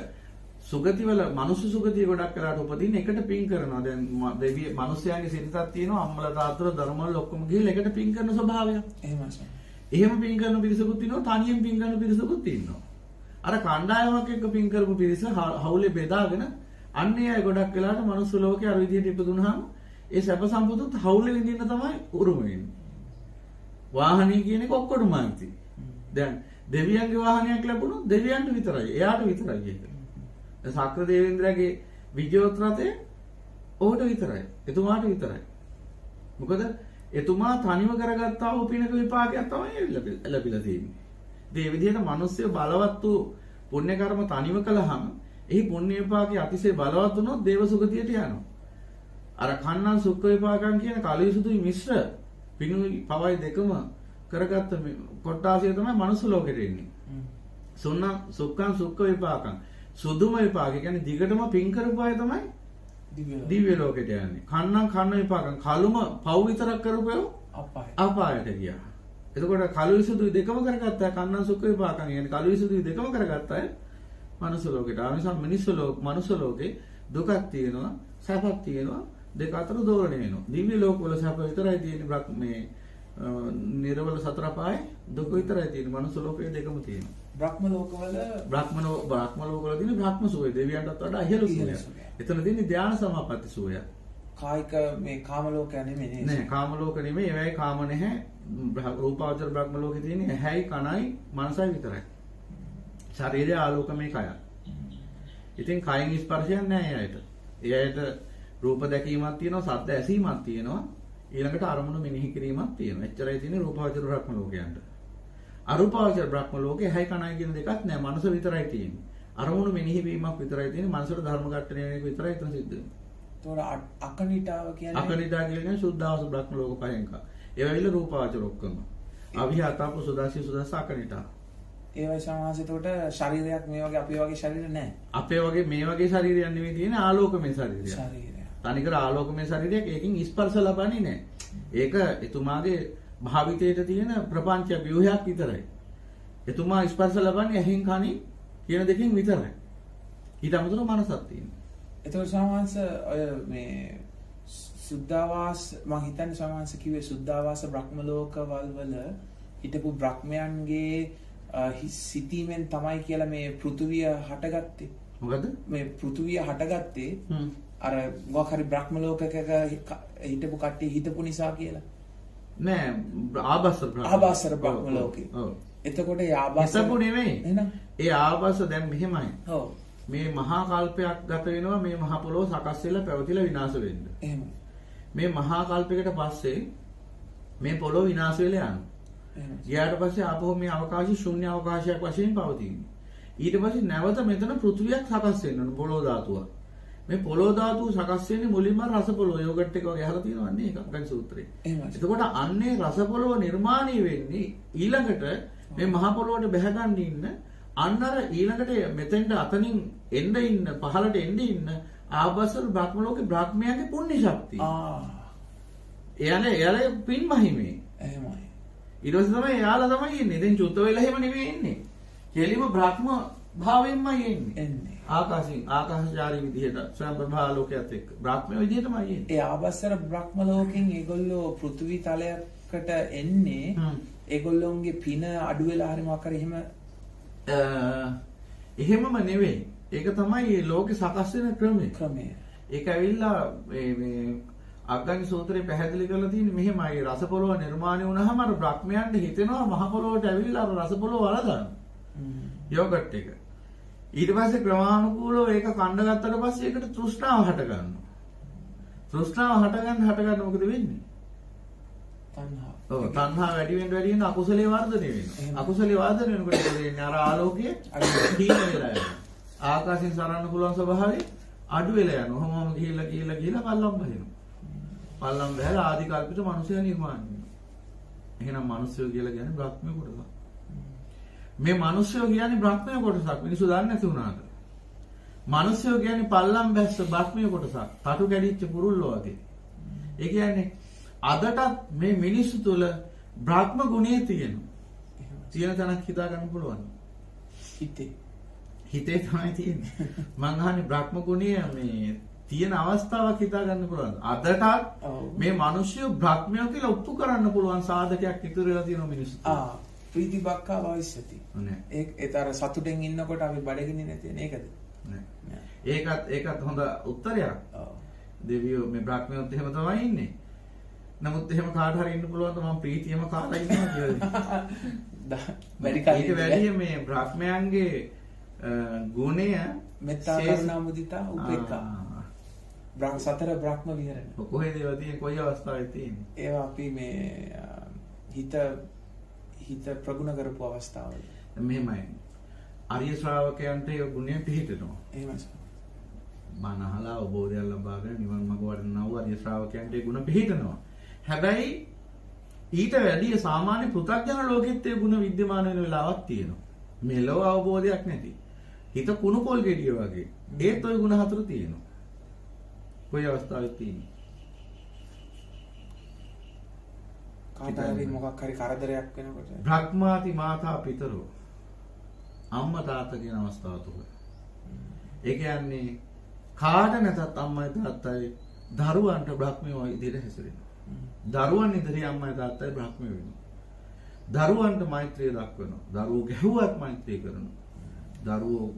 A: සුගතිවල මනුස්ස සුගතිය ගොඩක් කරාට උපදින්න එකට පින් කරනවා. දැන් දෙවිය මිනිස්යාගේ සිරිතක් තියෙනවා. අම්මලා තාත්තලා ධර්මවල ඔක්කොම ගිහිල්ලා එකට පින් කරන ස්වභාවයක්.
B: එහෙමයි.
A: එහෙම පින් කරන පිරිසකුත් ඉන්නවා. තනියෙන් පින් කරන පිරිසකුත් ඉන්නවා. අර කණ්ඩායමක් එක්ක පින් කරපු පිරිස හවුලේ බෙදාගෙන අන්නේ අය ගොඩක් වෙලාට මනුස්ස ලෝකේ අර විදිහට ඉපදුනහම ඒ සැප සම්පතුත් හවුලේ විඳින්න තමයි උරුම වෙන්නේ. වාහනේ කියන එක ඔක්කොටම අයිති. දැන් දෙවියන්ගේ වාහනයක් ලැබුණොත් දෙවියන්ට විතරයි. එයාට විතරයි ඒක. සක්‍ර දේවේන්ද්‍රගේ විජයෝත් රථය ඔහුට විතරයි. එතුමාට විතරයි. මොකද එතුමා තනිව කරගත්තා වූ පිනක විපාකයක් තමයි ලැබිලා තියෙන්නේ. ඒ විදිහට මිනිස්සු බලවත් වූ පුණ්‍ය කර්ම තනිව කළාම එහි පුණ්‍ය විපාකයේ අතිශය බලවත් වුණොත් දේව සුගතියට යනවා. අර කන්නන් සුඛ විපාකම් කියන කලියසුදුයි මිශ්‍ර පිනුයි පවයි දෙකම කරගත්ත කොටාසිය තමයි මනුස්ස ලෝකෙට එන්නේ. සුඛං සුඛ විපාකම් සුදුම විපාක කියන්නේ දිගටම පින් කරපු අය තමයි දිව්‍ය ලෝකෙට යන්නේ. කන්නන් කන්න විපාකම් කලුම පව් විතරක් කරපුවෝ අපායට ගියා. එතකොට කලියසුදුයි දෙකම කරගත්තා කන්නන් සුඛ විපාකම් කියන්නේ කලියසුදුයි දෙකම කරගත්තා මනුස්ස ලෝකෙට. ආනිසම් මනුස්ස ලෝකේ දුකක් තියෙනවා සැපක් තියෙනවා දෙක අතර දෝලණය වෙනවා. දිව්‍ය ලෝකවල සැප විතරයි තියෙන්නේ මේ නිර්වල සතර පායේ දුක විතරයි තියෙන්නේ. මනුස්ස ලෝකයේ දෙකම තියෙනවා.
B: බ්‍රහ්ම ලෝකවල
A: තියෙන බ්‍රහ්ම සුවය දෙවියන්ටත් වඩා ඉහළ සුවය. එතන තියෙන්නේ ධානා සමාපatti සුවය.
B: කායික මේ කාම ලෝකය නෙමෙයි
A: නෑ කාම ලෝක නෙමෙයි. ඒවයි කාම නැහැ. රූපාවචර බ්‍රහ්ම ලෝකේ තියෙන්නේ ඇහැයි කනයි මනසයි විතරයි. ශරීරය ආලෝකමය කය. ඉතින් කයින් ස්පර්ශයක් නෑ එයාට. එයාට රූප දැකීමක් තියෙනවා, ශබ්ද ඇසීමක් තියෙනවා, ඊළඟට අරමුණු මෙනෙහි කිරීමක් තියෙනවා. එච්චරයි තියෙන්නේ රූපාවචර බ්‍රහ්ම ලෝකයන්ට. අරූපාවචර බ්‍රහ්ම ලෝකේ හැයි කණයි කියන දෙකක් නෑ. මනස විතරයි තියෙන්නේ. අරමුණු මෙනෙහි වීමක් විතරයි තියෙන්නේ. මනසට ධර්ම ඝට්ටණය වෙන එක විතරයි එතන සිද්ධ වෙන්නේ.
B: ඒතකොට අකනිටාව කියන්නේ
A: අකනිටා කියන්නේ සුද්ධාසු බ්‍රහ්ම ලෝක පහෙන්ක. ඒවයිල රූපාවචර ඔක්කොම. අවිහාතප්ප සුදාසි අකනිටා.
B: ඒවයි සමාසෙතකොට ශරීරයක් මේ වගේ අපේ වගේ ශරීර නැහැ.
A: අපේ වගේ මේ වගේ ශරීරයක් නෙවෙයි තියෙන්නේ ආලෝකමය ශරීරයක්. තනිකර ආලෝකමය ශරීරයක් ඒකෙන් ස්පර්ශ ලබන්නේ නැහැ. ඒක එතුමාගේ භාවිතයට තියෙන ප්‍රපංච ව්‍යුහයක් විතරයි. එතුමා ස්පර්ශ ලබන්නේ ඇහෙන් කනින් කියන දෙකෙන් විතරයි. ඊට අමතරව මනසක් තියෙනවා.
B: ඒතකොට සමාංශ ඔය මේ සුද්ධාවාස මම හිතන්නේ සමාංශ කිව්වේ සුද්ධාවාස බ්‍රහ්ම ලෝකවල වල හිටපු බ්‍රහ්මයන්ගේ සිතීමෙන් තමයි කියලා මේ පෘථුවිය හටගත්තේ.
A: මොකද
B: මේ පෘථුවිය හටගත්තේ අර මොකක් හරි බ්‍රහ්ම ලෝකයක හිටපු කට්ටිය හිතපු නිසා කියලා.
A: නෑ ආභාසර බ්‍රහ්ම ලෝකේ. ඔව්.
B: එතකොට ඒ ආභාසර
A: හිතපු නෙවෙයි.
B: එහෙනම්
A: ඒ ආභාස දැන් මෙහෙමයි.
B: ඔව්.
A: මේ මහා කල්පයක් ගත වෙනවා මේ මහ පොළොව සකස් වෙලා පැවතිලා විනාශ වෙන්න.
B: එහෙමයි.
A: මේ මහා කල්පයකට පස්සේ මේ පොළොව විනාශ වෙලා යනවා. ගියාට පස්සේ ආපහු මේ අවකාශي ශුන්‍ය අවකාශයක් වශයෙන් පවතිනවා. ඊට පස්සේ නැවත මෙතන පෘථුවියක් සකස් වෙනවා පොළොව ධාතුව. මේ පොළොව ධාතුව සකස් වෙන්නේ මුලින්ම රස පොළොව යෝගට් එක වගේ අහලා තියෙනවා නේ ඒක අග්ගන් සූත්‍රයේ. එතකොට අන්නේ රස පොළොව නිර්මාණය වෙන්නේ ඊළඟට මේ මහ පොළොවට බැහැ ගන්න ඉන්න අන්නර ඊළඟට මෙතෙන්ට අතනින් එන්න ඉන්න පහළට එන්න ඉන්න ආභාසර බ්‍රහ්ම ලෝකේ බ්‍රහ්මයාගේ පුණ්‍ය ශක්තිය. එයාලේ පින් මහිමේ.
B: එහෙමයි.
A: ඊට පස්සේ තමයි එයාලා තමයි එන්නේ. දැන් චුත්ත වෙලා එහෙම නෙමෙයි එන්නේ. කෙලිම බ්‍රහ්ම භාවයෙන්මයි එන්නේ. ආකාශචාරී විදිහට ස්වයං ප්‍රභා ලෝකයක් එක්ක. බ්‍රහ්ම විදිහටමයි එන්නේ.
B: ඒ ආභාසර බ්‍රහ්ම ලෝකෙන් ඒගොල්ලෝ පෘථිවි තලයකට එන්නේ ඒගොල්ලෝන්ගේ පින අඩු වෙලා හරි මොකක් හරි
A: එහෙමම නෙවෙයි. ඒක තමයි ලෝකේ සකස් වෙන ක්‍රමය. ඒක ඇවිල්ලා මේ අග්ගඤ්ඤ සූත්‍රයේ පැහැදිලි කරලා තියෙන්නේ මෙහෙමයි රස පොළොව නිර්මාණය වුණාම අර බ්‍රහ්මයන්ට හිතෙනවා මහ පොළොවට ඇවිල්ලා අර රස පොළොව වලදන්න. යෝගට් එක. ඊට පස්සේ ක්‍රමානුකූලව ඒක කණ්ඩ ගත්තට පස්සේ ඒකට තෘෂ්ණාව හට ගන්නවා. තෘෂ්ණාව හටගන්න මොකද වෙන්නේ?
B: තණ්හා.
A: ඔව් තණ්හා වැඩි වෙන අකුසලයේ වර්ධනය වෙනවා. අකුසලයේ වර්ධනය වෙනකොට මොකද වෙන්නේ? අර ආලෝකය හීන වෙලා යනවා. ආකාශයෙන් සරන්න පුළුවන් ස්වභාවය අඩු වෙලා යනවා. ඔහොමම ගිහිල්ලා පල්ලම් බහිනවා. පල්ලම් බහැලා ආදි කල්පිත මිනිසයා නිර්මාණය වෙනවා. එහෙනම් මිනිස්සු කියලා කියන්නේ බ්‍රහ්ම කොටසක්. මේ මිනිස්සු කියන්නේ බ්‍රහ්ම කොටසක්. මිනිස්සු දන්නේ නැති වුණාට. මිනිස්සු කියන්නේ පල්ලම් බැස්ස බ්‍රහ්ම කොටසක්. තටු කැඩිච්ච පුරුල්ලෝ වගේ. ඒ කියන්නේ අදටත් මේ මිනිස්සු තුළ බ්‍රහ්ම ගුණය තියෙනවා. තියෙන තැනක් හිතා ගන්න පුළුවන්. හිතේ තමයි තියෙන්නේ. මං අහන්නේ බ්‍රහ්ම ගුණය මේ තියෙන අවස්ථාවක් හිතා ගන්න පුළුවන්. අදටත් මේ මිනිස්සු බ්‍රහ්මයෝ කියලා ඔප්පු කරන්න පුළුවන් සාධකයක් ඉතුරු වෙලා තියෙනවා මිනිස්සු.
B: ප්‍රීතිබක්කා භවිෂ්‍යති. ඒතර සතුටෙන් ඉන්නකොට අපි බඩගින්නේ නැති වෙන ඒකද? ඒකත් හොඳ උත්තරයක්. දෙවියෝ මේ බ්‍රහ්මයෝත් එහෙම තමයි ඉන්නේ. නමුත් එහෙම කාට හරි ඉන්න පුළුවන්ද මම ප්‍රීතියම කාලා ඉන්නවා කියලා. ඊට වැඩිය මේ බ්‍රහ්මයන්ගේ ගුණය මෙත්තා කරුණා මුදිතා උපේක්ඛා. සතර බ්‍රහ්ම විහරණ.
A: කොහෙද ඒවා තියෙන්නේ? කොයි අවස්ථාවේ තියෙන්නේ?
B: ඒවා අපි මේ හිත ප්‍රගුණ කරපු අවස්ථාවල.
A: මෙහෙමයි. ආර්ය ශ්‍රාවකයන්ට ඒ ගුණය පිළිහිටනවා.
B: එහෙමයි.
A: මනහලා අවබෝධය ලබාගෙන නිවන් මඟ වඩනව ආර්ය ශ්‍රාවකයන්ට ඒ ගුණ පිළිහිටනවා. හැබැයි ඊට වැඩිය සාමාන්‍ය පෘථග්ජන ලෝකෙත් ඒ ගුණ විද්‍යමාන වෙන වෙලාවක් තියෙනවා. මෙලොව අවබෝධයක් නැති. හිත කුණු පොල් ගෙඩිය වගේ. ඒත් ওই ගුණ හතර තියෙනවා. කොයි අවස්ථාවෙත් තියෙන්නේ?
B: කාටරි මොකක් හරි කරදරයක් වෙනකොට
A: බ්‍රහ්මාති මාතා පිතරෝ අම්මා තාත්තා කියන අවස්ථාව තුල. ඒ කියන්නේ කාට නැතත් අම්මයි තාත්තයි දරුවන්ට බ්‍රහ්මයෝ ඉදිරියට හැසිරෙනවා. දරුවන් ඉදිරිය අම්මයි තාත්තයි බ්‍රහ්මයෝ වෙනවා. දරුවන්ට මෛත්‍රිය දක්වනවා. දරුවෝ ගැහුවත් මෛත්‍රිය කරනවා. දරුවෝ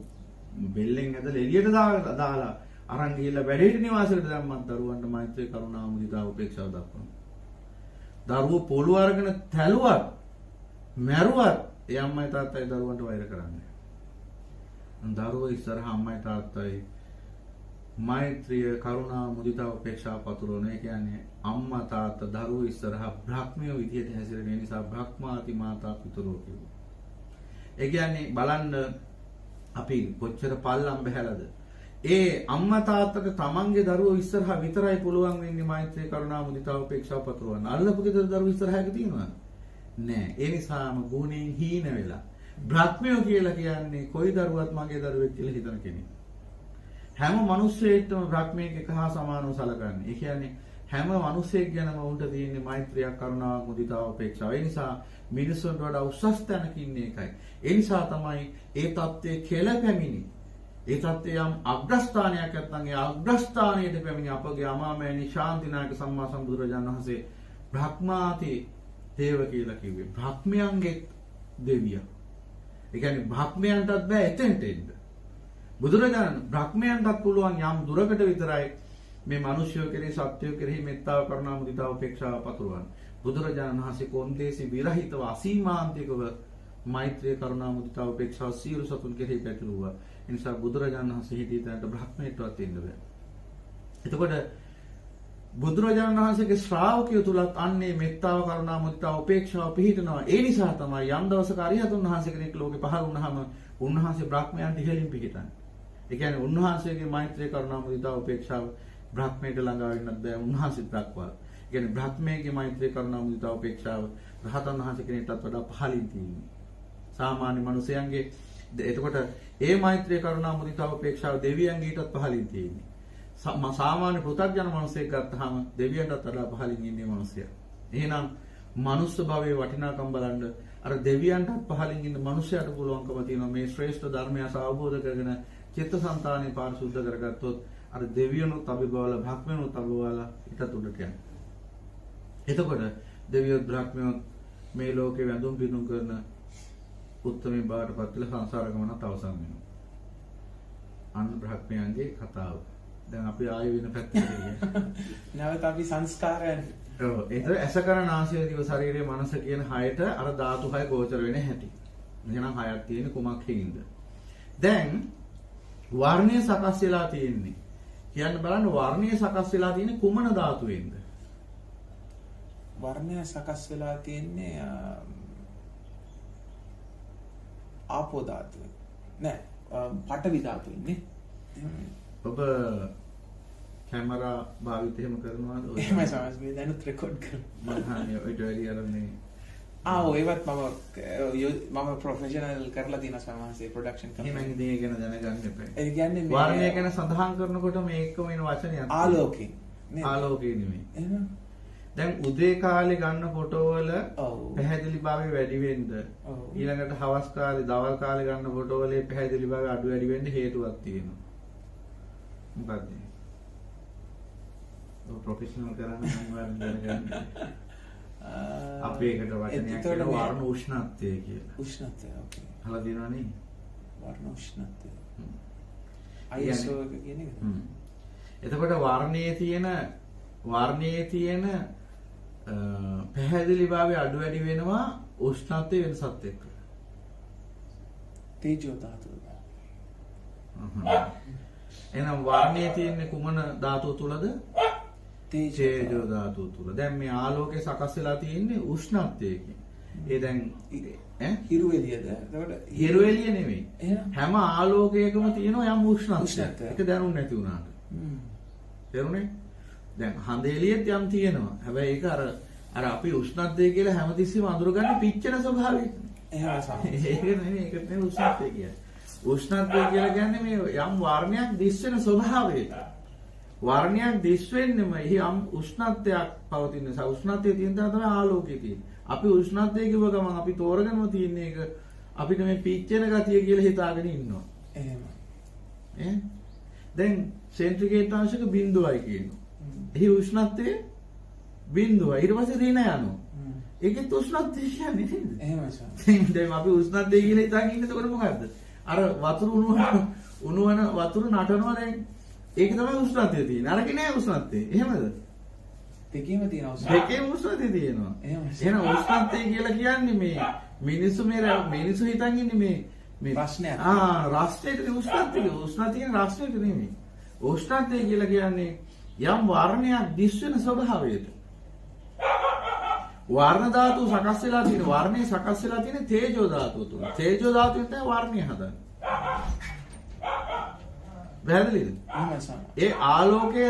A: බෙල්ලෙන් ඇදලා එළියට දාලා අරන් ගිහිල්ලා වැඩේට නිවාසයකට දැම්මත් දරුවන්ට මෛත්‍රී කරුණා මුදිතා උපේක්ෂාව දක්වනවා. දරුවෝ පොළු අරගෙන තැළුවත් මැරුවත් ඒ අම්මයි තාත්තයි දරුවන්ට වෛර කරන්නේ. දරුවෝ ඉස්සරහා අම්මයි තාත්තයි මෛත්‍රිය කරුණා මුදිතා උපේක්ෂාව පතුරවන. ඒ කියන්නේ අම්මා තාත්තා දරුවෝ ඉස්සරහා බ්‍රහ්මියෝ විදියට හැසිරෙන නිසා බ්‍රහ්මාති මාතා පිතරෝ කියනවා. ඒ කියන්නේ බලන්න අපි කොච්චර පල්ලම් බහැලාද? ඒ අම්මා තාත්තට තමන්ගේ දරුවෝ ඉස්සරහා විතරයි පුළුවන් වෙන්නේ මෛත්‍රී කරුණා මුදිතා උපේක්ෂා පතුරවන්න. අල්ලපු ගෙදර දරුවෝ ඉස්සරහාක තියෙනවද? නෑ. ඒ නිසාම ගුණයෙන් හීන වෙලා. බ්‍රහ්මයෝ කියලා කියන්නේ කොයි දරුවත් මගේ දරුවෙක් කියලා හිතන කෙනෙක්. හැම මිනිස්සෙක්ටම බ්‍රහ්මයෙක් එක හා සමානව සැලකන්නේ. ඒ කියන්නේ හැම මිනිස්සෙක් ගැනම උන්ට තියෙන්නේ මෛත්‍රිය කරුණාව මුදිතා උපේක්ෂාව. ඒ නිසා මිනිස්සුන්ට වඩා උසස් තැනක ඉන්නේ එකයි. ඒ නිසා තමයි ඒ தත්ත්වයේ කෙලපැමිණි. ඒ தත්ත්වය යම් අග්‍රස්ථානයක් නැත්නම් ඒ අග්‍රස්ථානයට පැමිණි අපගේ අමාමෑණි ශාන්තිනායක සම්මා සම්බුදුරජාණන් වහන්සේ බ්‍රහ්මාති දේව කියලා කිව්වේ. බ්‍රහ්මයන්ගේ දෙවියා. ඒ කියන්නේ බ්‍රහ්මයන්ටත් බෑ එතෙන්ට එන්න. බුදුරජාණන් බ්‍රහ්මයන්ටත් පුළුවන් යම් දුරකට විතරයි මේ මිනිස්යෝ කෙරෙහි සත්‍යෝ කෙරෙහි මෙත්තාව කරුණා මුදිතා උපේක්ෂාව පතුරවන්න. බුදුරජාණන් වහන්සේ කොන්දේසි විරහිතව අසීමාන්තිකව මෛත්‍රී කරුණා මුදිතා උපේක්ෂාව සියලු සතුන් කෙරෙහි පැතිරුවා. ඒ නිසා බුදුරජාණන් වහන්සේ හිටිය තැනට බ්‍රහ්මයටවත් එන්න බෑ. එතකොට බුදුරජාණන් වහන්සේගේ ශ්‍රාවකයෝ තුලත් අන්නේ මෙත්තාව කරුණා මුදිතා උපේක්ෂාව පිහිටනවා. ඒ නිසා තමයි යම් දවසක අරිහතුන් වහන්සේ කෙනෙක් ලෝකේ පහළ වුණාම උන්වහන්සේ බ්‍රහ්මයන්ට ඉහළින් පිහිටන්නේ. ඒ කියන්නේ උන්වහන්සේගේ මෛත්‍රී කරුණා මුදිතා උපේක්ෂාව බ්‍රහ්මයට ළඟා වෙන්නත් බෑ. උන්වහන්සේත් දක්වා. ඒ කියන්නේ බ්‍රහ්මයේ මෛත්‍රී කරුණා මුදිතා උපේක්ෂාව රහතන් වහන්සේ කෙනෙක්ටත් වඩා පහළින් තියෙනවා. සාමාන්‍ය මිනිසයන්ගේ එතකොට ඒ මෛත්‍රී කරුණා මුදිතා උපේක්ෂාව දෙවියන්ගේටත් පහළින් තියෙන්නේ. සාමාන්‍ය පෘථග්ජන මිනිසෙක් ගත්තාම දෙවියන්ටත් වඩා පහළින් ඉන්නේ මිනිසයා. එහෙනම් මනුස්ස භවයේ වටිනාකම් බලන්න අර දෙවියන්ටත් පහළින් ඉන්න මිනිසයාට පුළුවන්කම තියෙනවා මේ ශ්‍රේෂ්ඨ ධර්මය අවබෝධ කරගෙන චිත්තසංතානෙ පාරිශුද්ධ කරගත්තොත් අර දෙවියනුත් අභිභවල භක්මනුත් අභිභවල ඊටත් උඩට යනවා. එතකොට දෙවියෝ බ්‍රහ්මයෝ මේ ලෝකේ වැඳුම් පිදුම් කරන උත්තමී බාටපත් වෙලා සංසාර ගමනත් අවසන් වෙනවා. අන්න බ්‍රහ්මයන්ගේ කතාව. දැන් අපි ආයෙ වෙන පැත්තට ගියා.
B: නැවත අපි සංස්කාරයන්.
A: ඔව් ඒතර ඇසකරන ආශය දිව ශරීරයේ මනස කියන හයට අර ධාතු හය ගෝචර වෙන්නේ හැටි. එහෙනම් හයක් තියෙන්නේ කුමක් හේින්ද? දැන් වර්ණය සකස් වෙලා තියෙන්නේ කියන්න බලන්න වර්ණය සකස් වෙලා තියෙන්නේ කුමන ධාතුවෙන්ද?
B: වර්ණය සකස් වෙලා තියෙන්නේ ආපෝ ධාතුවෙන්. නෑ පඨවි ධාතුවෙන් නේ.
A: ඔබ කැමරා භාවිත එහෙම කරනවාද?
B: එහෙමයි සමහර මේ දැනුත් රෙකෝඩ් කරනවා.
A: මම හන්නේ ඔය ඩයරි අරන්නේ.
B: ඒවත් මම ප්‍රොෆෙෂනල් කරලා තියෙනවා සමහරසේ ප්‍රොඩක්ෂන් කරනවා.
A: එහෙනම් ඉතින් ඒ ගැන දැනගන්න එපා.
B: ඒ කියන්නේ මේ
A: වර්ණය ගැන සඳහන් කරනකොට මේකම වෙන වචනයක්.
B: ආලෝකේ.
A: ආලෝකේ නෙමෙයි.
B: එහෙනම්
A: දැන් උදේ කාලේ ගන්න ෆොටෝ වල පැහැදිලිභාවය වැඩි වෙන්න ඊළඟට හවස් කාලේ දවල් කාලේ ගන්න ෆොටෝ වල පැහැදිලිභාවය අඩු වැඩි වෙන්න හේතුවක් තියෙනවා. මොකක්ද? ඔය ප්‍රොෆෙෂනල් කරන්නේ නම් දැනගන්න. අපේ එකට වචනයක් කියනවා වර්ණ උෂ්ණත්වය කියලා.
B: උෂ්ණත්වය. ඕකේ.
A: අහලා තියෙනව නේ?
B: වර්ණ උෂ්ණත්වය. ISO එක කියන්නේ.
A: එතකොට වර්ණයේ තියෙන පැහැදිලිභාවය අඩු වැඩි වෙනවා උෂ්ණත්වයේ වෙනසත් එක්ක.
B: තේජෝ ධාතුව.
A: එහෙනම් වර්ණයේ තියෙන කුමන ධාතුව තුලද? තේජෝ ධාතුව තුල. දැන් මේ ආලෝකය සකස් වෙලා තියෙන්නේ උෂ්ණත්වයකින්. ඒ දැන්
B: හිරු එළියද? එතකොට
A: හිරු එළිය නෙමෙයි. හැම ආලෝකයකම තියෙනවා යම් උෂ්ණත්වයක්. ඒක දැනුම් නැති වුණාට. තේරුණේ? දැන් හඳ එළියෙත් යම් තියෙනවා. හැබැයි ඒක අර අපි උෂ්ණත්වය කියලා හැමතිස්සෙම අඳුරගන්නේ පිච්චෙන ස්වභාවයෙන්. ඒක නෙමෙයි ඒකට නෙමෙයි උෂ්ණත්වය කියන්නේ. උෂ්ණත්වය කියලා කියන්නේ මේ යම් වර්ණයක් දිස් වෙන ස්වභාවයක. වර්ණයක් දිස් වෙන්නෙම යම් උෂ්ණත්වයක් පවතින නිසා උෂ්ණත්වයේ තියෙන තැන තමයි ආලෝකය තියෙන්නේ. අපි උෂ්ණත්වය කිව්ව ගමන් අපි තෝරගෙනම තියෙන එක අපිට මේ පිච්චෙන ගතිය කියලා හිතාගෙන ඉන්නවා. එහෙම. දැන් සෙන්ට්‍රිගේට් අංශක 0යි කියනවා. එහි උෂ්ණත්වය 0යි. ඊට පස්සේ ඍණ යනවා. ඒකෙත් උෂ්ණත්වය කියන්නේ නේද?
B: එහෙමයි සර්.
A: දැන් අපි උෂ්ණත්වය කියලා හිතාගෙන ඉන්නේ එතකොට මොකද්ද? අර වතුර උණුවන වතුර නටනවා දැන්. ඒක තමයි උෂ්ණත්වය තියෙන්නේ. අරක නෑ උෂ්ණත්වය. එහෙමද?
B: දෙකේම තියෙනවා.
A: දෙකේම උෂ්ණත්වය තියෙනවා. එහෙනම් උෂ්ණත්වය කියලා කියන්නේ මේ මිනිස්සු හිතන් ඉන්නේ මේ
B: රස්නයක්.
A: රස්නයක උෂ්ණත්වය. උෂ්ණත්වය කියන්නේ රස්නයක නෙමෙයි. උෂ්ණත්වය කියලා කියන්නේ යම් වර්ණයක් දිස් වෙන ස්වභාවයට. වර්ණ ධාතු සකස් වෙලා තියෙන වර්ණේ සකස් වෙලා තියෙන තේජෝ ධාතුව තුල. තේජෝ ධාතුවෙන් තමයි වර්ණය හදන්නේ. වැරදිද? ඒ ආලෝකය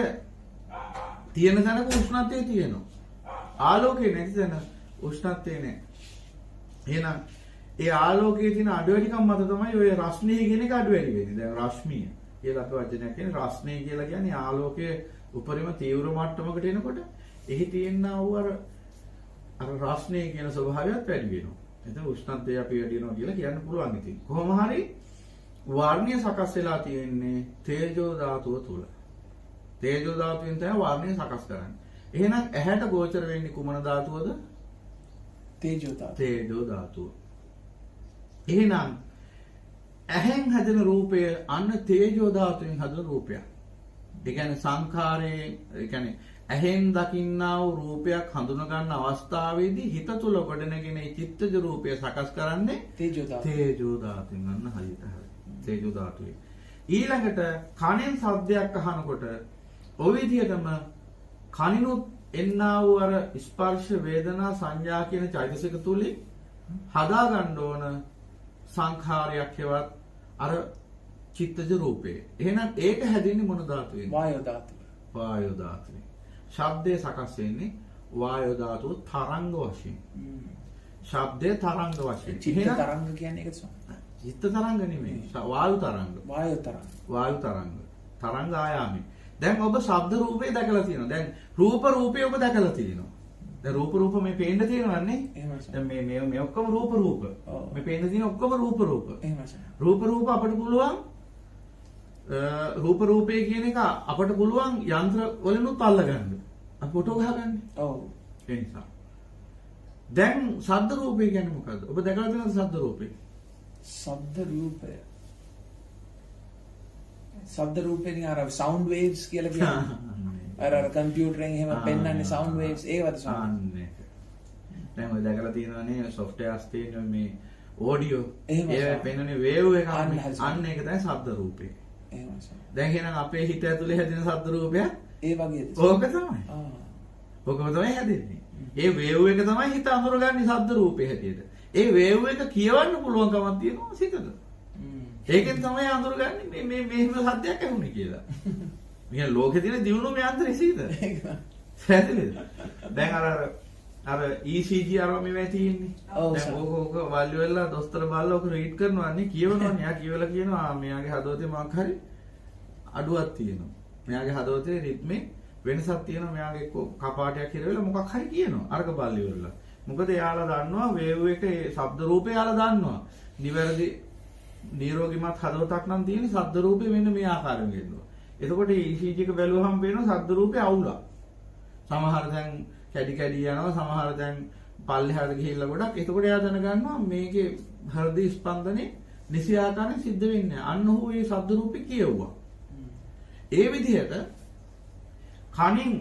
A: තියෙන තැනක උෂ්ණත්වය තියෙනවා. ආලෝකය නැති තැන උෂ්ණත්වය නැහැ. එහෙනම් ඒ ආලෝකයේ තියෙන අඩු වැඩිකම් මත තමයි ඔය රශ්මිය කියන එක අඩු වැඩි වෙන්නේ. දැන් රශ්මිය කියලා අපි වචනයක් කියන්නේ රශ්මිය කියලා කියන්නේ ආලෝකයේ උපරිම තීව්‍ර මට්ටමකට එනකොට එහි තියෙනා වූ අර රශ්මිය කියන ස්වභාවයත් වැඩි වෙනවා. එතන උෂ්ණත්වය අපි වැඩි වෙනවා කියලා කියන්න පුළුවන් ඉතින්. කොහොම හරි වර්ණය සකස් වෙලා තියෙන්නේ තේජෝ ධාතුව තුල. තේජෝ ධාතුවෙන් තමයි වර්ණය සකස් කරන්නේ. එහෙනම් ඇහැට ගෝචර වෙන්නේ කුමන ධාතුවද?
B: තේජෝ ධාතුව.
A: තේජෝ ධාතුව. එහෙනම් ඇහෙන් හැදෙන රූපය අන්න තේජෝ ධාතුවෙන් හැදෙන රූපයක්. ඒ කියන්නේ සංඛාරයේ ඒ කියන්නේ ඇහෙන් දකින්නා වූ රූපයක් හඳුනා ගන්න අවස්ථාවේදී හිත තුල ගොඩනගෙන මේ චිත්තජ රූපය සකස් කරන්නේ
B: තේජෝ ධාතුව.
A: තේජෝ ධාතුවෙන් අන්න හරියට හරි. තේජෝ ධාතුවේ. ඊළඟට කනෙන් ශබ්දයක් අහනකොට ඔය විදිහටම කනිනුත් එන්නා වූ අර ස්පර්ශ වේදනා සංඥා කියන චෛතසික තුලින් හදා ගන්න ඕන සංඛාරයක් හේවත් අර චිත්තජ රූපේ. එහෙනම් ඒක හැදෙන්නේ මොන ධාතුවෙන්ද?
B: වායෝ ධාතුව.
A: වායෝ ධාතුවේ. ශබ්දේ සකස් වෙන්නේ වායෝ ධාතුව තරංග වශයෙන්. ශබ්දේ තරංග වශයෙන්.
B: චිත්ත තරංග කියන්නේ ඒකද සම?
A: චිත්ත තරංග නෙමෙයි. වායු තරංග.
B: වායු තරංග.
A: වායු තරංග. තරංග ආයාමي. දැන් ඔබ ශබ්ද රූපේ දැකලා තියෙනවා. දැන් රූපේ ඔබ දැකලා තියෙනවා. දැන් රූප මේ පේන්න තියෙනවන්නේ. දැන් මේ ඔක්කොම රූප. මේ පේන්න තියෙන ඔක්කොම රූප. රූප අපිට පුළුවන් රූපේ කියන එක අපිට පුළුවන් යන්ත්‍ර වලිනුත් අල්ලගන්න. අපි ෆොටෝ ගහගන්න. ඔව්. ඒ නිසා. දැන් ශබ්ද රූපේ කියන්නේ මොකද්ද? ඔබ දැකලා තියෙනවද ශබ්ද රූපේ?
B: ශබ්ද රූපෙන් අර සවුන්ඩ් වේව්ස් කියලා කියන්නේ. අර කම්පියුටරෙන් එහෙම පෙන්වන්නේ සවුන්ඩ් වේව්ස් ඒවද සවුන්ඩ්.
A: දැන් ඔය දැකලා තියෙනවනේ සොෆ්ට්වෙයාර්ස් තියෙන මේ ඔඩියෝ ඒ පෙන්වන්නේ වේව් එක අන්න ඒක තමයි ශබ්ද රූපේ.
B: එහෙමයි සමහර.
A: දැන් එහෙනම් අපේ හිත ඇතුලේ හැදෙන ශබ්ද රූපය
B: ඒ වගේද?
A: ඕක තමයි. ඕකම තමයි හැදෙන්නේ. ඒ වේව් එක තමයි හිත අඳුරගන්නේ ශබ්ද රූපේ හැටියට. ඒ වේව් එක කියවන්න පුළුවන් කමක් තියෙනවා සිතට. ඒකෙන් තමයි අඳුරගන්නේ මේ මෙහෙම සද්දයක් ඇහුනේ කියලා. මෙන්න ලෝකේ තියෙන දිනුම යන්ත්‍රය සීද? පැහැදිලිද? දැන් අර ECG අරම මේ තියෙන්නේ. දැන් ඕක වල්ලි වෙලා දොස්තර බලලා ඕක රීඩ් කරනවා නේ කියවනවානේ. යා කියවලා කියනවා මෙයාගේ හදවතේ මොකක් හරි අඩුවක් තියෙනවා. මෙයාගේ හදවතේ රිද්මේ වෙනසක් තියෙනවා. මෙයාගේ කපාටයක් හිරවෙලා මොකක් හරි කියනවා. අරක බල්ලි වෙලා. මොකද එයාලා දන්නවා වේව් එකේ ශබ්ද රූපේ එයාලා දන්නවා. නිවැරදි නිරෝගීමත් හදවතක් නම් තියෙන ශබ්ද රූපේ මෙන්න මේ ආකාරයෙන් වෙනවා. එතකොට ECG එක බැලුවහම පේනවා ශබ්ද රූපේ අවුලක්. සමහර දැන් කැඩි යනවා සමහර දැන් පල්ලෙහාට ගිහිල්ලා ගොඩක්. එතකොට එයා දැනගන්නවා මේකේ හෘද ස්පන්දනේ නිසි ආකාරයෙන් සිද්ධ වෙන්නේ. අන්න ඔහු මේ ශබ්ද රූපේ කියවුවා. ඒ විදිහට කනින්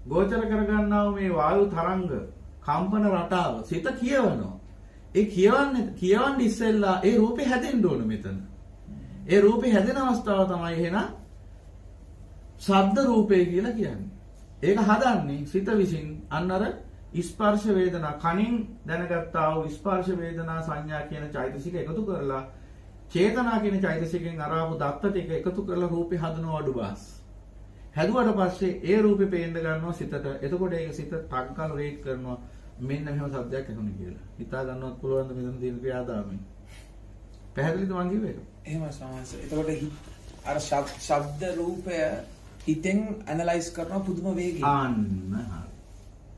A: ගෝචර කරගන්නා මේ වායු තරංග කම්පන රටාව සිත කියවනවා. ඒ කියවන්නේ ඉස්සෙල්ලා ඒ රූපේ හැදෙන්න ඕන මෙතන. ඒ රූපේ හැදෙන අවස්ථාව තමයි එහෙනම් ශබ්ද රූපේ කියලා කියන්නේ. ඒක හදන්නේ සිත විසින් අන්න අර ස්පර්ශ වේදනා කනින් දැනගත්තා වූ ස්පර්ශ වේදනා සංඥා කියන චෛතසික එකතු කරලා චේතනා කියන චෛතසිකෙන් අරාපු දත්ත ටික එකතු කරලා රූපේ හදනවා අඩුබාස්. හැදුවට පස්සේ ඒ රූපේ පේන්න ගන්නවා සිතට. එතකොට ඒක සිත ටක්කල් රේට් කරනවා මෙන්න මෙහෙම සද්දයක් ඇහුනේ කියලා. හිතා ගන්නවත් පුළුවන් ද මෙතන තියෙන ක්‍රියාදාමයෙන්. පැහැදිලිද මං කිව්වේ ඒක?
B: එහෙමයි සමහරවිට. එතකොට අර ශබ්ද රූපය හිතෙන් ඇනලයිස් කරන පුදුම වේගයෙන්.
A: අන්න